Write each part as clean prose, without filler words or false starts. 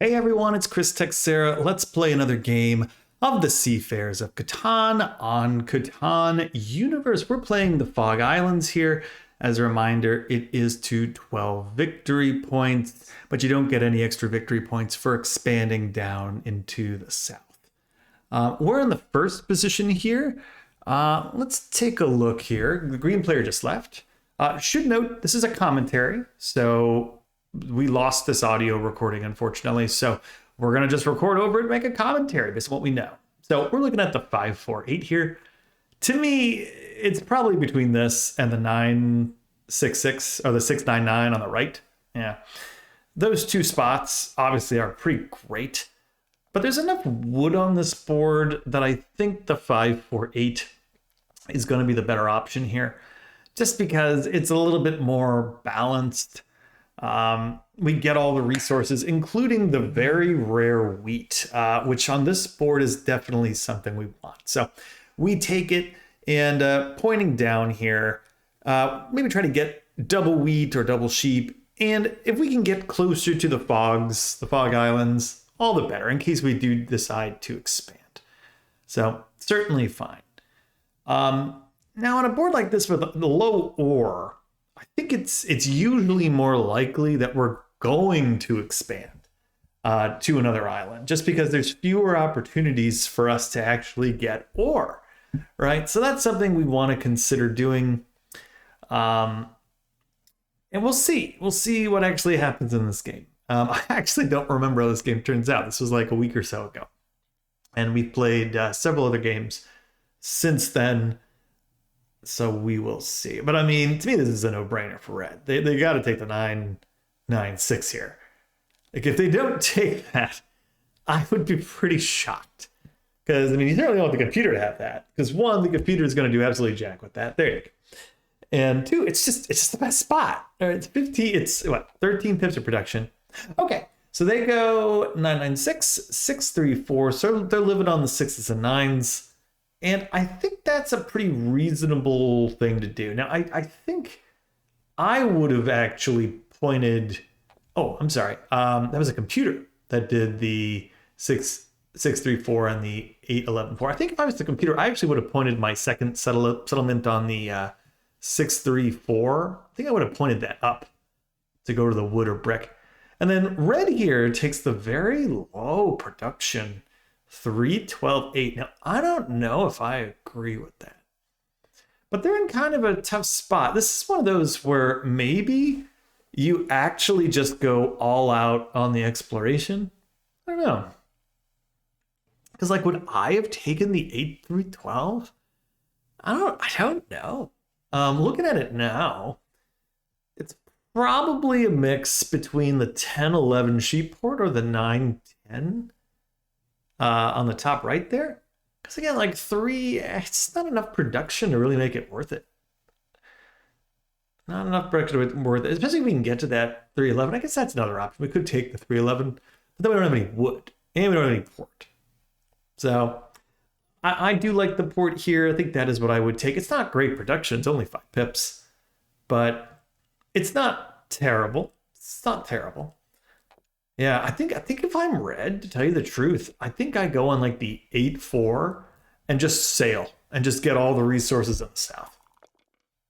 Hey everyone, it's Chris Texera. Let's play another game of the Seafarers of Catan on Catan Universe. We're playing the Fog Islands here. As a reminder, it is to 12 victory points, but you don't get any extra victory points for expanding down into the south. We're in the first position here. Let's take a look here. The green player just left. Should note, this is a commentary, so we lost this audio recording, unfortunately. So we're going to just record over it and make a commentary based on what we know. So we're looking at the 548 here. To me, it's probably between this and the 966 or the 699 on the right. Yeah. Those two spots obviously are pretty great, but there's enough wood on this board that I think the 548 is going to be the better option here, just because it's a little bit more balanced. We get all the resources, including the very rare wheat, which on this board is definitely something we want. So we take it, and pointing down here, maybe try to get double wheat or double sheep. And if we can get closer to the Fog Islands, all the better, in case we do decide to expand. So certainly fine. Now on a board like this with the low ore, I think it's usually more likely that we're going to expand to another island, just because there's fewer opportunities for us to actually get ore, right? So that's something we want to consider doing. And we'll see. We'll see what actually happens in this game. I actually don't remember how this game turns out. This was like a week or so ago. And we've played several other games since then. So we will see. But I mean, to me, this is a no-brainer for red. They got to take the 996 here. Like, if they don't take that, I would be pretty shocked. Because, I mean, you certainly want the computer to have that. Because one, the computer is going to do absolutely jack with that. There you go. And two, it's just the best spot. It's 13 pips of production. Okay, so they go 996, 634. So they're living on the sixes and nines. And I think that's a pretty reasonable thing to do. Now, I think I would have actually pointed... Oh, I'm sorry. That was a computer that did the 634 and the 8114. I think if I was the computer, I actually would have pointed my second settlement on the 634. I think I would have pointed that up to go to the wood or brick. And then red here takes the very low production 312.8. Now, I don't know if I agree with that, but they're in kind of a tough spot. This is one of those where maybe you actually just go all out on the exploration. I don't know. Because, like, would I have taken the 8312? I don't know. Looking at it now, it's probably a mix between the 1011 sheep port or the 910. On the top right there, because again, like 3, it's not enough production to really make it worth it. Not enough production to worth it, especially if we can get to that 311. I guess that's another option. We could take the 311, but then we don't have any wood and we don't have any port. So I do like the port here. I think that is what I would take. It's not great production. It's only 5 pips, but it's not terrible. It's not terrible. Yeah, I think if I'm red, to tell you the truth, I think I go on like the 8-4 and just sail and just get all the resources in the south.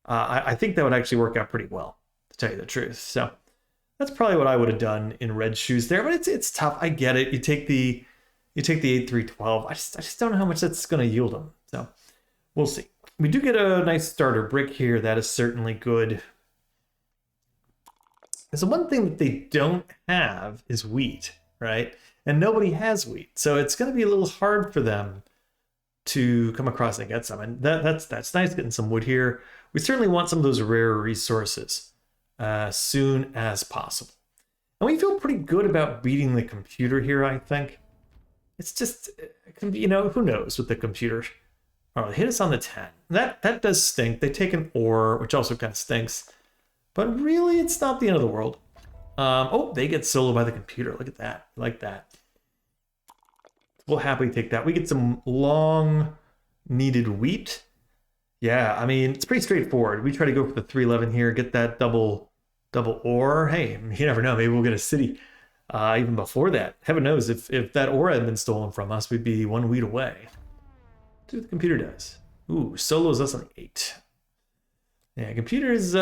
I think that would actually work out pretty well, to tell you the truth. So that's probably what I would have done in red shoes there, but it's tough. I get it. You take the 8312. I just don't know how much that's going to yield them. So we'll see. We do get a nice starter brick here. That is certainly good. So one thing that they don't have is wheat, right? And nobody has wheat. So it's going to be a little hard for them to come across and get some. And that's nice getting some wood here. We certainly want some of those rare resources as soon as possible. And we feel pretty good about beating the computer here, I think. It's just, you know, who knows with the computer. Oh, they hit us on the 10. That does stink. They take an ore, which also kind of stinks. But really, it's not the end of the world. Oh, they get soloed by the computer. Look at that. I like that. We'll happily take that. We get some long needed wheat. Yeah, I mean, it's pretty straightforward. We try to go for the 311 here, get that double ore. Hey, you never know. Maybe we'll get a city. even before that. Heaven knows if that ore had been stolen from us, we'd be 1 wheat away. Let's see what the computer does. Ooh, solos us on the 8. Yeah, computer's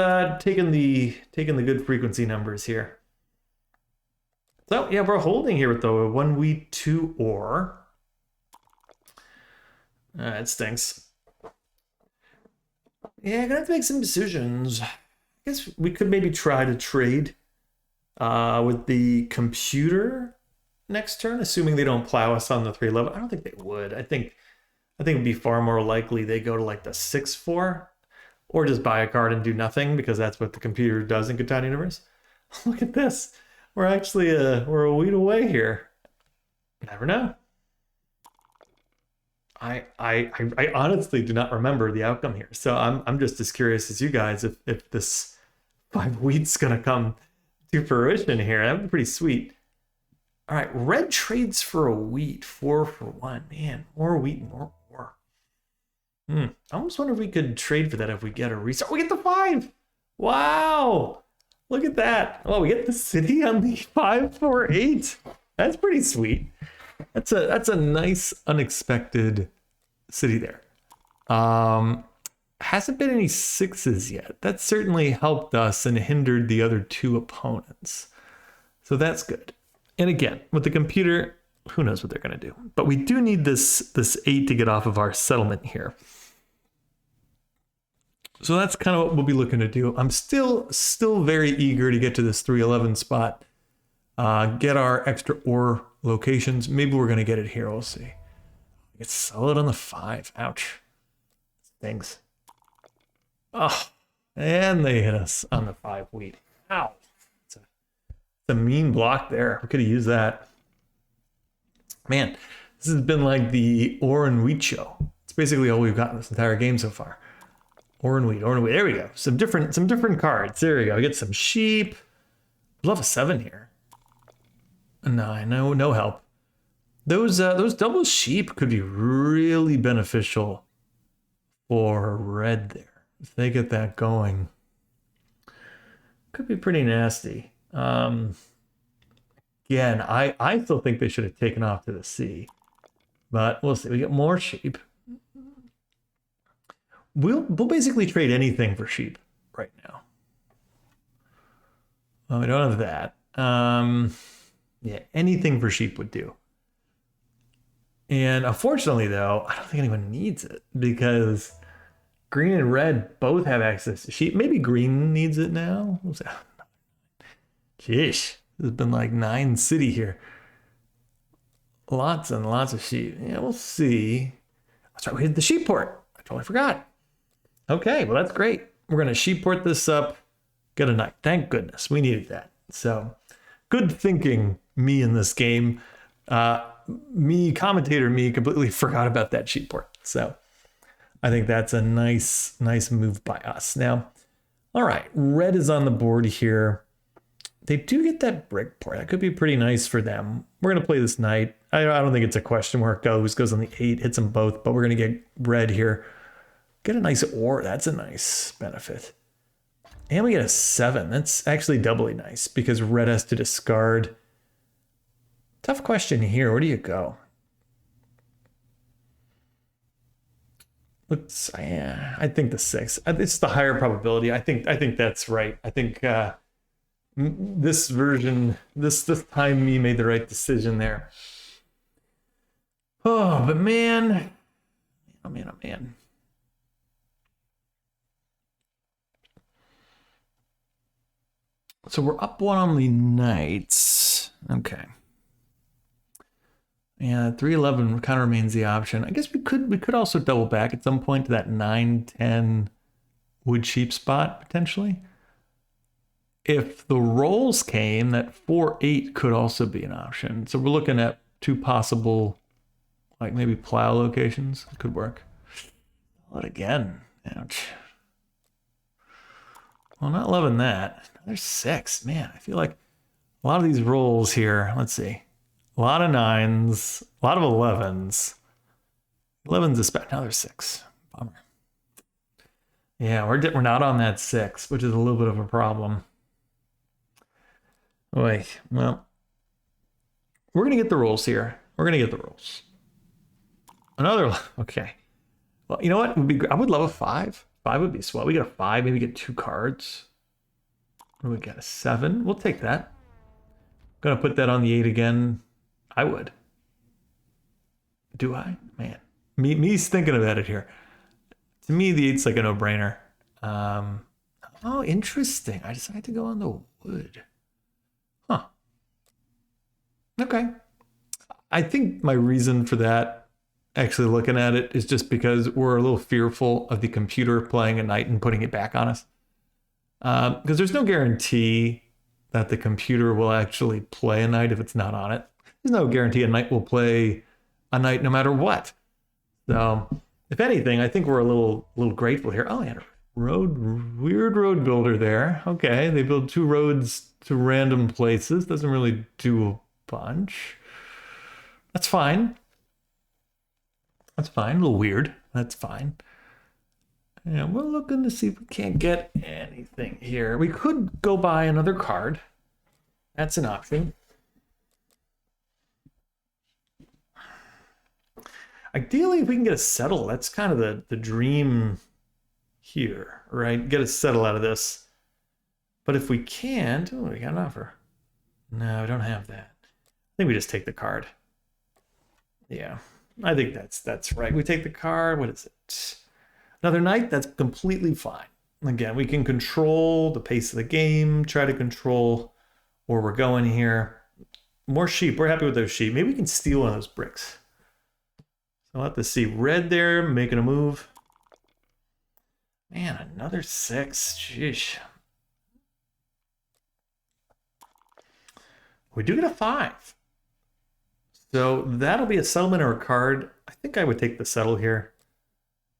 taking the good frequency numbers here. So yeah, we're holding here with the 1 wheat, 2 ore. It stinks. Yeah, gonna have to make some decisions. I guess we could maybe try to trade with the computer next turn, assuming they don't plow us on the 311. I don't think they would. I think it'd be far more likely they go to like the 6-4, or just buy a card and do nothing, because that's what the computer does in Catan Universe. Look at this. We're actually we're a wheat away here. Never know. I honestly do not remember the outcome here, so I'm just as curious as you guys if this 5 wheat's gonna come to fruition here. That would be pretty sweet. All right, red trades for a wheat, 4 for 1. Man, more wheat, more ore. I almost wonder if we could trade for that if we get a restart. We get the 5. Wow, look at that. Oh, we get the city on the 5-4-8. That's pretty sweet. That's a nice unexpected city there. Hasn't been any 6s yet. That certainly helped us and hindered the other 2 opponents. So that's good. And again, with the computer, who knows what they're going to do. But we do need this 8 to get off of our settlement here. So that's kind of what we'll be looking to do. I'm still very eager to get to this 311 spot. Get our extra ore locations. Maybe we're going to get it here. We'll see. It's solid on the 5. Ouch. Thanks. Oh, and they hit us on the 5 wheat. Ow. It's a mean block there. We could have used that. Man, this has been like the ore and wheat show. It's basically all we've got in this entire game so far. Ore and wheat, ore and wheat. There we go. Some different cards. There we go. We get some sheep. Love a 7 here. A 9. No help. Those double sheep could be really beneficial for red there. If they get that going, could be pretty nasty. Again, I still think they should have taken off to the sea, but we'll see. We get more sheep. We'll basically trade anything for sheep right now. Well, we don't have that. Yeah, anything for sheep would do. And unfortunately, though, I don't think anyone needs it because green and red both have access to sheep. Maybe green needs it now. Sheesh, there's been like 9 city here. Lots and lots of sheep. Yeah, we'll see. That's right, we hit the sheep port. I totally forgot. Okay, well, that's great. We're going to sheep port this up, get a knight. Thank goodness, we needed that. So, good thinking, me in this game. Commentator me, completely forgot about that sheep port. So, I think that's a nice move by us. Now, all right, red is on the board here. They do get that brick port. That could be pretty nice for them. We're going to play this knight. I don't think it's a question where it goes. Goes on the 8, hits them both, but we're going to get red here. Get a nice ore. That's a nice benefit. And we get a 7. That's actually doubly nice because red has to discard. Tough question here. Where do you go? Looks, yeah, I think the 6. It's the higher probability. I think that's right. I think this version, this time, me made the right decision there. Oh, but man, oh man. So we're up 1 on the knights. Okay. Yeah, 311 kind of remains the option. I guess we could also double back at some point to that 9-10 wood sheep spot potentially. If the rolls came, that 4-8 could also be an option. So we're looking at 2 possible, like maybe plow locations. It could work. But again, ouch. Well, not loving that. There's 6. Man, I feel like a lot of these rolls here, let's see. A lot of 9s, a lot of 11s. 11s is bad. Now there's 6. Bummer. Yeah, we're not on that 6, which is a little bit of a problem. Oy, well, We're going to get the rolls here. We're going to get the rolls. Another, okay. Well, you know what? I would love a 5. 5 would be swell. We get a 5, maybe get 2 cards. We got a 7. We'll take that. Gonna put that on the 8 again. I would. Do I? Man. Me's thinking about it here. To me, the 8's like a no-brainer. Oh, interesting. I decided to go on the wood. Huh. Okay. I think my reason for that, actually looking at it, is just because we're a little fearful of the computer playing a knight and putting it back on us. Because there's no guarantee that the computer will actually play a knight if it's not on it. There's no guarantee a knight will play a knight no matter what. So, if anything, I think we're a little grateful here. Oh, yeah, weird road builder there. Okay, they build 2 roads to random places. Doesn't really do a bunch. That's fine. That's fine. A little weird. That's fine. And we're looking to see if we can't get anything here. We could go buy another card. That's an option. Ideally, if we can get a settle, that's kind of the dream here, right? Get a settle out of this. But if we can't, oh, we got an offer. No, we don't have that. I think we just take the card. Yeah, I think that's right. We take the card. What is it? Another knight, that's completely fine. Again, we can control the pace of the game, try to control where we're going here. More sheep. We're happy with those sheep. Maybe we can steal one of those bricks. So I'll have to see red there, making a move. Man, another 6. Sheesh. We do get a 5. So that'll be a settlement or a card. I think I would take the settle here.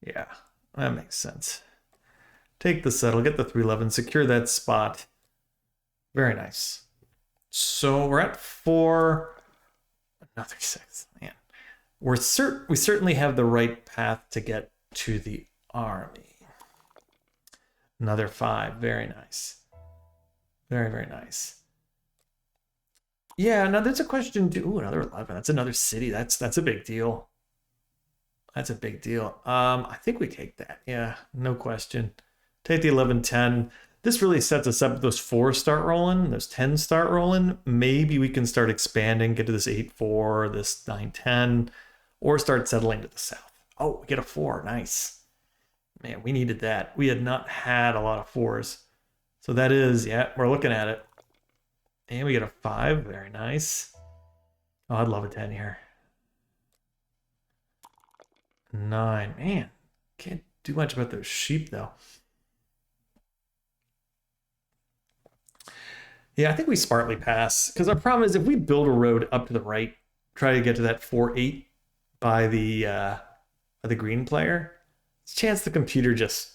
Yeah. That makes sense. Take the settle, get the 311, secure that spot. Very nice. So we're at 4. Another 6. Man. We certainly have the right path to get to the army. Another 5. Very nice. Very, very nice. Yeah, now there's a question too. Ooh, another 11. That's another city. That's a big deal. That's a big deal. I think we take that. Yeah, no question. Take the 11-10. This really sets us up. Those 4 start rolling. Those 10 start rolling. Maybe we can start expanding, get to this 8-4, this 9-10, or start settling to the south. Oh, we get a 4. Nice. Man, we needed that. We had not had a lot of 4s. So that is, yeah, we're looking at it. And we get a 5. Very nice. Oh, I'd love a 10 here. 9. Man, can't do much about those sheep, though. Yeah, I think we smartly pass. Because our problem is if we build a road up to the right, try to get to that 4-8 by the green player, it's a chance the computer just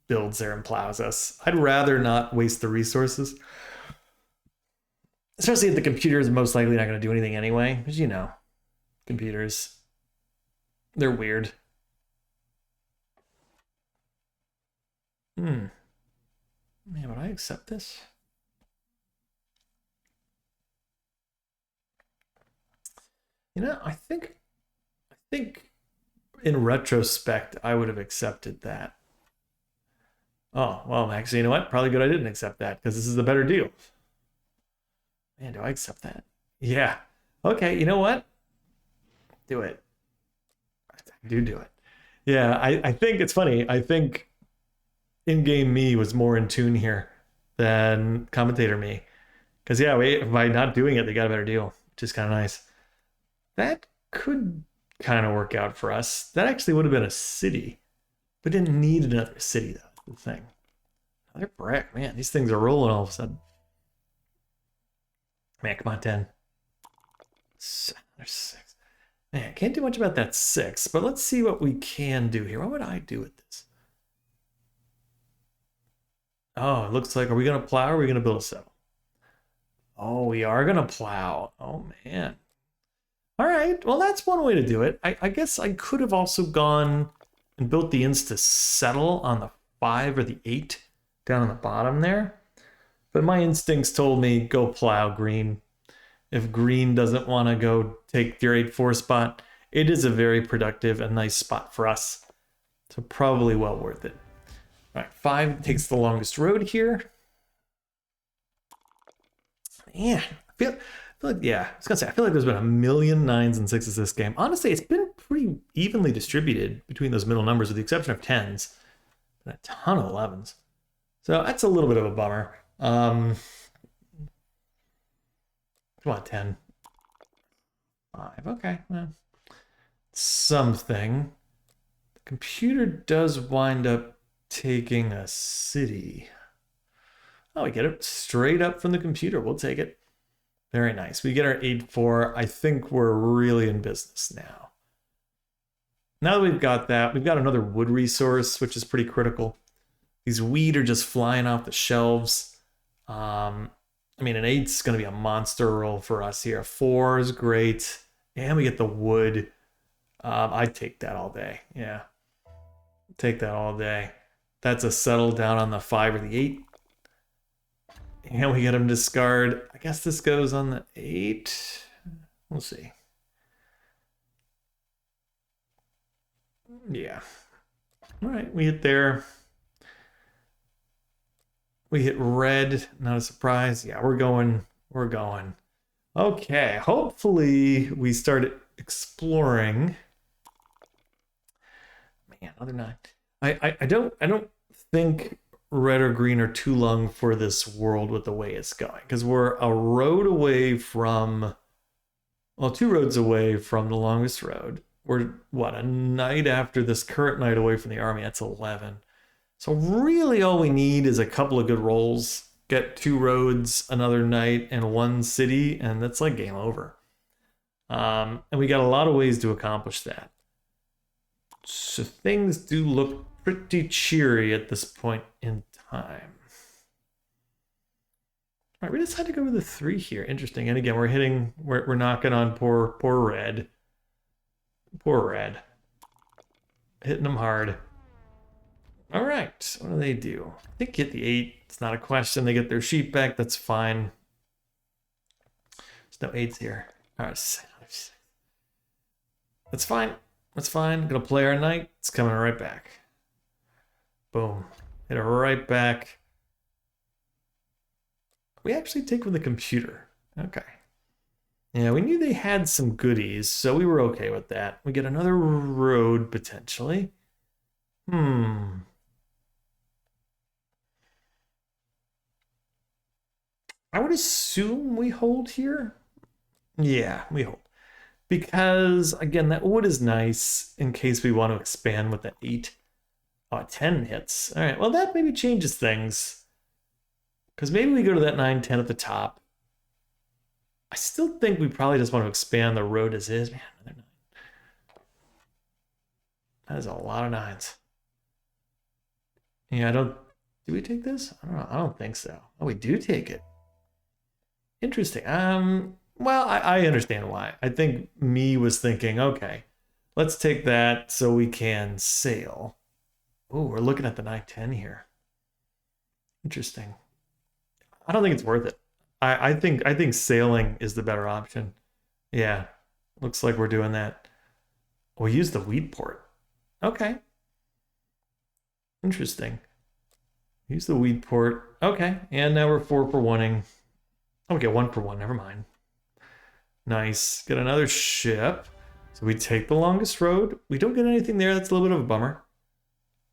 builds there and plows us. I'd rather not waste the resources. Especially if the computer is most likely not going to do anything anyway. Because, you know, computers, they're weird. Man, would I accept this? You know, I think in retrospect, I would have accepted that. Oh, well, actually, you know what? Probably good I didn't accept that because this is the better deal. Man, do I accept that? Yeah. Okay, you know what? Do it. I do it. Yeah, I think it's funny. I think in-game me was more in tune here than commentator me. Because, yeah, by not doing it, they got a better deal, which is kind of nice. That could kind of work out for us. That actually would have been a city. We didn't need another city, though. That's the thing. Another brick. Man, these things are rolling all of a sudden. Man, come on, 10. There's 6. Man, can't do much about that 6, but let's see what we can do here. What would I do with this? Oh, it looks like, are we going to plow or are we going to build a settle? Oh, we are going to plow. Oh, man. All right, well, that's one way to do it. I guess I could have also gone and built the insta settle on the 5 or the 8 down on the bottom there. But my instincts told me go plow green. if green doesn't want to go take your 8-4 spot, it is a very productive and nice spot for us. So probably well worth it. All right, 5 takes the longest road here. Yeah, I feel like, yeah, I was gonna say, I feel like there's been a million 9s and 6s this game. Honestly, it's been pretty evenly distributed between those middle numbers, with the exception of 10s, and a ton of 11s. So that's a little bit of a bummer. Come on, 10. 5, okay, well, something. The computer does wind up taking a city. Oh, we get it straight up from the computer. We'll take it. Very nice. We get our 8-4. I think we're really in business now. Now that we've got that, we've got another wood resource, which is pretty critical. These wheat are just flying off the shelves. I mean, an 8's going to be a monster roll for us here. 4 is great. And we get the wood. I'd take that all day. Yeah. Take that all day. That's a settle down on the 5 or the 8. And we get him discard. I guess this goes on the 8. We'll see. Yeah. All right, we hit there. We hit red. Not a surprise. Yeah, we're going. We're going. Okay, hopefully we start exploring. Man, another 9. I don't think red or green are too long for this world with the way it's going, because we're a road away from, well, 2 roads away from the longest road. We're what, a night after this current night away from the army. That's 11. So really all we need is a couple of good rolls, get 2 roads, another night, and 1 city, and that's like game over. And we got a lot of ways to accomplish that. So things do look pretty cheery at this point in time. All right, we decided to go with the 3 here. Interesting. And again, we're knocking on poor red. Poor red. Hitting them hard. All right, what do they do? I think get the 8. It's not a question. They get their sheep back. That's fine. There's no 8s here. All right, that's fine. That's fine. Gonna play our knight. It's coming right back. Boom. Hit it right back. We actually take with the computer. Okay. Yeah, we knew they had some goodies, so we were okay with that. We get another road, potentially. I would assume we hold here. Yeah, we hold. Because, again, that wood is nice in case we want to expand with the 8. Oh, 10 hits. All right, well, that maybe changes things. Because maybe we go to that 9, 10 at the top. I still think we probably just want to expand the road as is. Man, another 9. That is a lot of 9s. Yeah, do we take this? I don't know. I don't think so. Oh, we do take it. Interesting. Well, I understand why. I think me was thinking, okay, let's take that so we can sail. Oh, we're looking at the 9-10 here. Interesting. I don't think it's worth it. I think sailing is the better option. Yeah, looks like we're doing that. We use the wheat port. Okay. Interesting. Use the wheat port. Okay, and now we're 4 for 1-ing. Oh, we get 1 for 1. Never mind. Nice. Get another ship. So we take the longest road. We don't get anything there. That's a little bit of a bummer.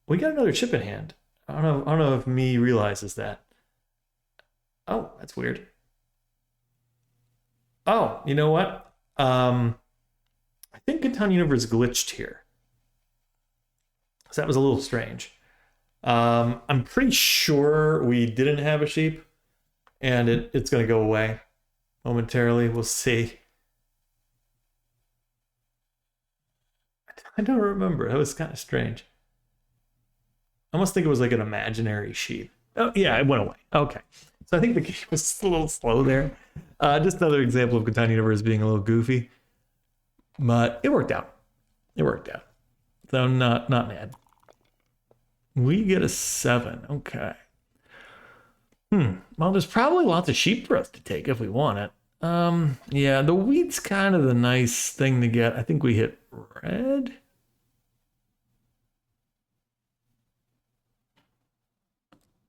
We got another ship in hand. I don't know if me realizes that. Oh, that's weird. Oh, you know what? I think CATAN Universe glitched here. So that was a little strange. I'm pretty sure we didn't have a sheep, and it's going to go away momentarily. We'll see. I don't remember. That was kind of strange. I almost think it was like an imaginary sheep. Oh, yeah, it went away. Okay. So I think the game was a little slow there. Just another example of CATAN Universe being a little goofy. But it worked out. It worked out. So I'm not mad. We get a 7. Okay. Well, there's probably lots of sheep for us to take if we want it. Yeah, the wheat's kind of the nice thing to get. I think we hit red.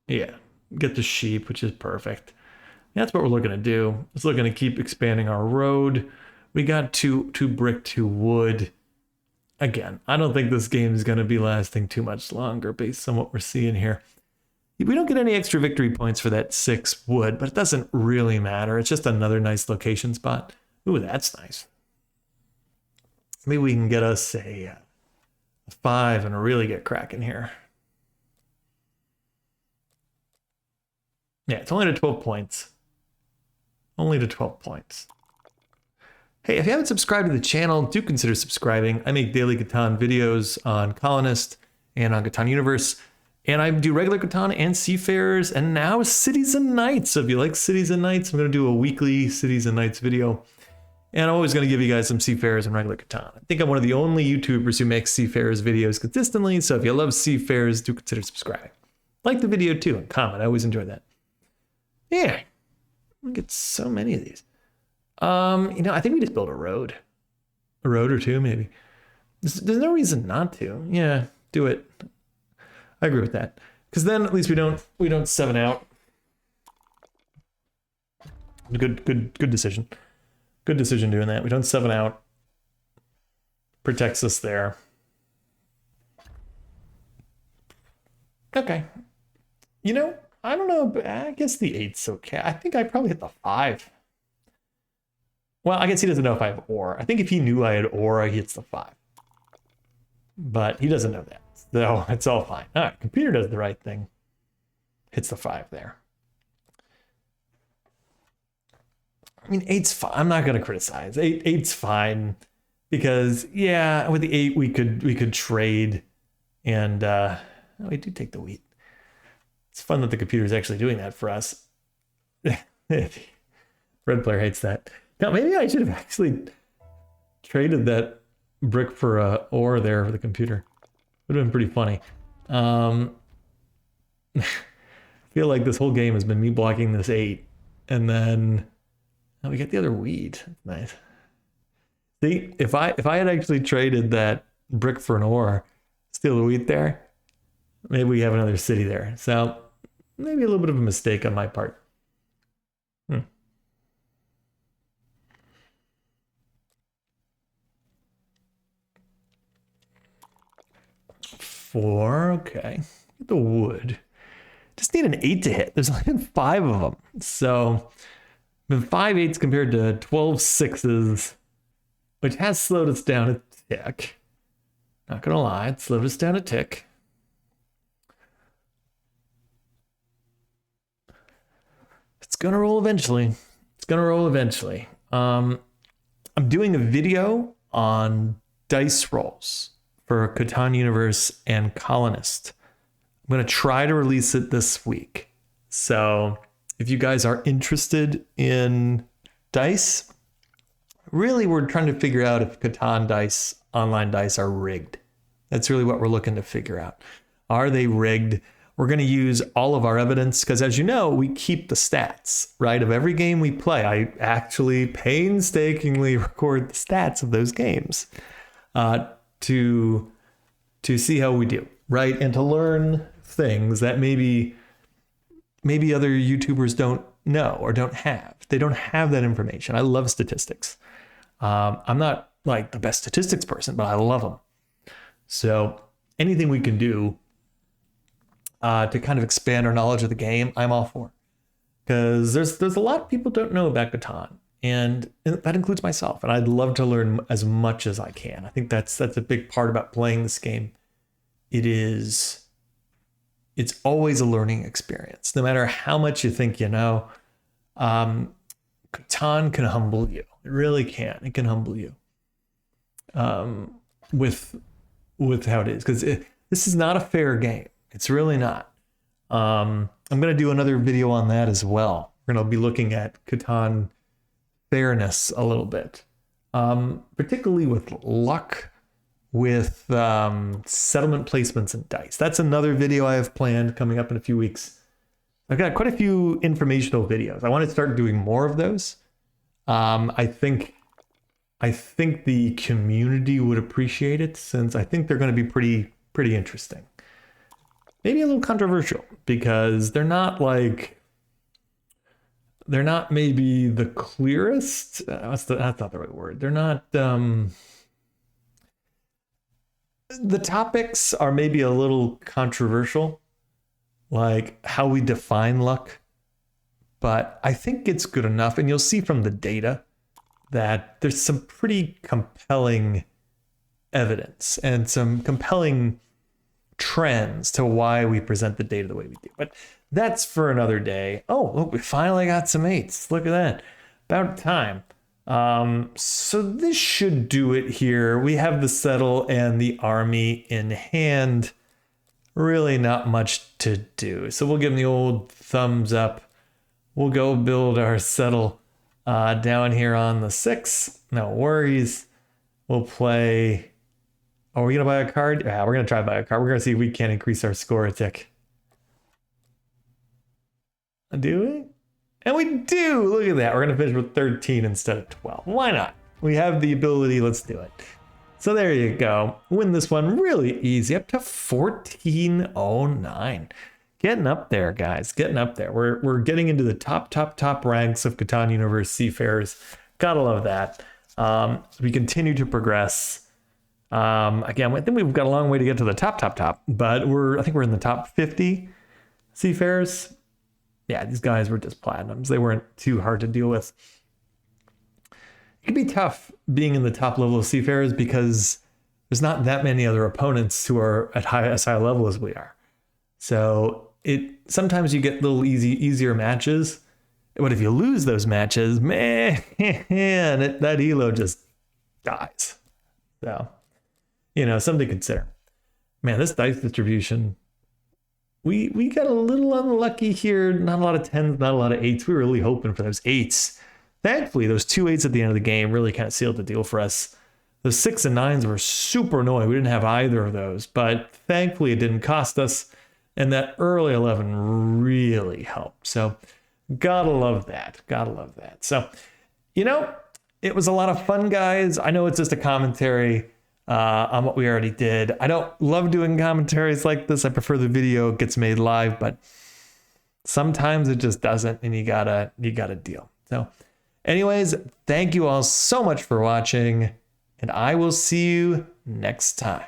Yeah, get the sheep, which is perfect. That's what we're looking to do. Just looking to keep expanding our road. We got two brick, two wood. Again, I don't think this game is going to be lasting too much longer based on what we're seeing here. We don't get any extra victory points for that 6 wood, but it doesn't really matter. It's just another nice location spot. Ooh, that's nice. Maybe we can get us a 5 and really get cracking here. Yeah, it's only to 12 points. Only to 12 points. Hey, if you haven't subscribed to the channel, do consider subscribing. I make daily Catan videos on Colonist and on Catan Universe. And I do regular Catan and Seafarers, and now Cities and Knights. So if you like Cities and Knights, I'm going to do a weekly Cities and Knights video. And I'm always going to give you guys some Seafarers and regular Catan. I think I'm one of the only YouTubers who makes Seafarers videos consistently. So if you love Seafarers, do consider subscribing. Like the video too, and comment. I always enjoy that. Yeah, I get so many of these. I think we just build a road or two, maybe. There's no reason not to. Yeah, do it. I agree with that, because then at least we don't 7 out. Good decision. Good decision doing that. We don't 7 out. Protects us there. Okay. I don't know, but I guess the 8's okay. I think I probably hit the 5. Well, I guess he doesn't know if I have ore. I think if he knew I had ore, he hits the 5. But he doesn't know that. So it's all fine. All right, computer does the right thing. Hits the 5 there. I mean, 8's fine. I'm not going to criticize. 8's fine. Because, yeah, with the 8, we could trade. And we do take the wheat. It's fun that the computer is actually doing that for us. Red player hates that. Now, maybe I should have actually traded that brick for ore there for the computer. Would have been pretty funny. I feel like this whole game has been me blocking this 8. And then we get the other weed. Nice. See, if I had actually traded that brick for an ore, steal the wheat there, maybe we have another city there. So maybe a little bit of a mistake on my part. 4, okay. Get the wood. Just need an 8 to hit. There's only been 5 of them. So, been 5 8s compared to 12 6s, which has slowed us down a tick. Not gonna lie, it slowed us down a tick. It's gonna roll eventually. It's gonna roll eventually. I'm doing a video on dice rolls for Catan Universe and Colonist. I'm going to try to release it this week. So if you guys are interested in dice, really we're trying to figure out if Catan dice, online dice, are rigged. That's really what we're looking to figure out. Are they rigged? We're going to use all of our evidence because, as you know, we keep the stats, right? Of every game we play. I actually painstakingly record the stats of those games. To see how we do, right? And to learn things that maybe other YouTubers don't know or don't have. They don't have that information. I love statistics. I'm not like the best statistics person, but I love them. So anything we can do to kind of expand our knowledge of the game, I'm all for. Because there's a lot of people don't know about Catan. And that includes myself. And I'd love to learn as much as I can. I think that's a big part about playing this game. It's always a learning experience. No matter how much you think you know, Catan can humble you. It really can. It can humble you with how it is. Because this is not a fair game. It's really not. I'm going to do another video on that as well. We're going to be looking at Catan fairness a little bit, particularly with luck, with settlement placements and dice. That's another video I have planned coming up in a few weeks. I've got quite a few informational videos. I want to start doing more of those. I think the community would appreciate it, since I think they're going to be pretty interesting. Maybe a little controversial, because they're not maybe the clearest. That's not the right word. They're not. The topics are maybe a little controversial, like how we define luck. But I think it's good enough, and you'll see from the data that there's some pretty compelling evidence and some compelling trends to why we present the data the way we do. But that's for another day. Oh, look, we finally got some 8s. Look at that. About time. So this should do it here. We have the settle and the army in hand. Really not much to do. So we'll give them the old thumbs up. We'll go build our settle down here on the 6. No worries. We'll play. Are we going to buy a card? Yeah, we're going to try to buy a card. We're going to see if we can increase our score a tick. Do we? And we do. Look at that. We're going to finish with 13 instead of 12. Why not? We have the ability. Let's do it. So there you go. Win this one really easy. Up to 1409. Getting up there, guys. Getting up there. We're getting into the top ranks of Catan Universe Seafarers. Gotta love that. We continue to progress. Again, I think we've got a long way to get to the top, but I think we're in the top 50 Seafarers. Yeah, these guys were just platinums. They weren't too hard to deal with. It can be tough being in the top level of Seafarers because there's not that many other opponents who are at as high level as we are. So sometimes you get little easier matches, but if you lose those matches, man, that elo just dies. So, something to consider. Man, this dice distribution, we got a little unlucky here. Not a lot of 10s, not a lot of 8s. We were really hoping for those 8s. Thankfully, those 2 8s at the end of the game really kind of sealed the deal for us. The 6 and 9s were super annoying. We didn't have either of those, but thankfully it didn't cost us. And that early 11 really helped. So gotta love that. Gotta love that. So, it was a lot of fun, guys. I know it's just a commentary on what we already did. I don't love doing commentaries like this. I prefer the video gets made live, but sometimes it just doesn't, and you gotta deal. So anyways, thank you all so much for watching, and I will see you next time.